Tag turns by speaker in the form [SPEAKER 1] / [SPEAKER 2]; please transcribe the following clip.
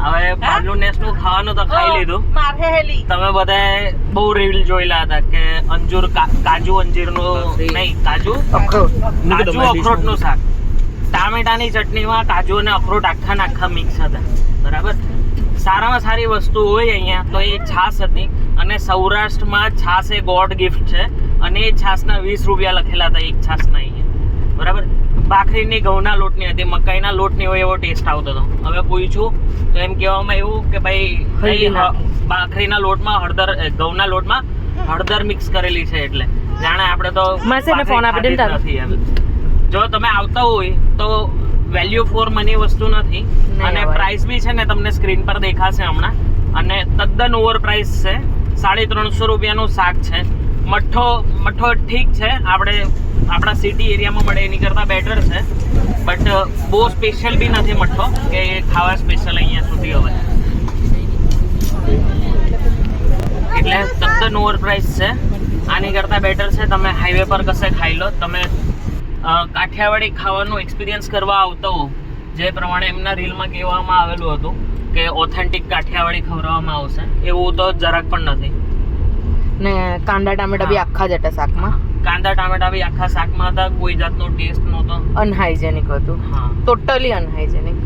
[SPEAKER 1] હવે પાલુ નેસનું ખાવાનું તો ખાઈ લીધું. તમે બધાએ બહુ રીલ જોયેલા હતા કે અંજીર કાજુ અંજીરનું નહીં કાજુ અખરોટનું શાક. ટામેટાની ચટણીમાં કાજુ અને અખરોટ આખા મિક્સ હતા. બરાબર. સારામાં સારી વસ્તુ હોય અહીંયા તો એ છાશ હતી. અને સૌરાષ્ટ્રમાં છાશ એ ગોડ ગિફ્ટ છે. અને એ છાશના 20 રૂપિયા લખેલા હતા એક છાશના અહીંયા. બરાબર. ભાખરીની ઘઉંના લોટની હતી, મકાઈના લોટની હોય એવો ટેસ્ટ આવતો હતો. હવે પૂછ્યું તો એમ કહેવામાં એવું કે ભાઈ ભાખરીના લોટમાં હળદર, ઘઉંના લોટમાં હળદર મિક્સ કરેલી છે એટલે જાણે આપણે તો ફોન આપી નથી. જો તમે આવતા હોય તો વેલ્યુ ફોર મની વસ્તુ નથી. અને પ્રાઇસ બી છે ને તમને સ્ક્રીન પર દેખાશે હમણાં. અને તદ્દન ઓવર પ્રાઇસ છે. 350 રૂપિયાનું શાક છે. મઠ્ઠો ઠીક છે, આપણે આપણા સિટી એરિયામાં મળે એની કરતાં બેટર છે. બટ બહુ સ્પેશિયલ બી નથી મઠ્ઠો કે ખાવા સ્પેશિયલ અહીંયા સુધી હવે. એટલે તદ્દન ઓવર પ્રાઇસ છે. આની કરતાં બેટર છે તમે હાઈવે પર કશે ખાઈ લો. તમે કાઠિયાવાડી ખાવાનું એક્સપિરિયન્સ કરવા આવતો હો, જે પ્રમાણે એમના રીલમાં કહેવામાં આવેલું હતું કે ઓથેન્ટિક કાઠિયાવાડી ખવડાવવામાં આવશે, એવું તો જરાક પણ નથી.
[SPEAKER 2] ને કાંદા ટામેટા બી આખા જ હતા શાકમાં.
[SPEAKER 1] કાંદા ટામેટા બી આખા શાકમાં હતા. કોઈ જાતનો ટેસ્ટ નહોતો.
[SPEAKER 2] અનહાઇજેનિક હતું.
[SPEAKER 1] હા,
[SPEAKER 2] ટોટલી અનહાઇજેનિક.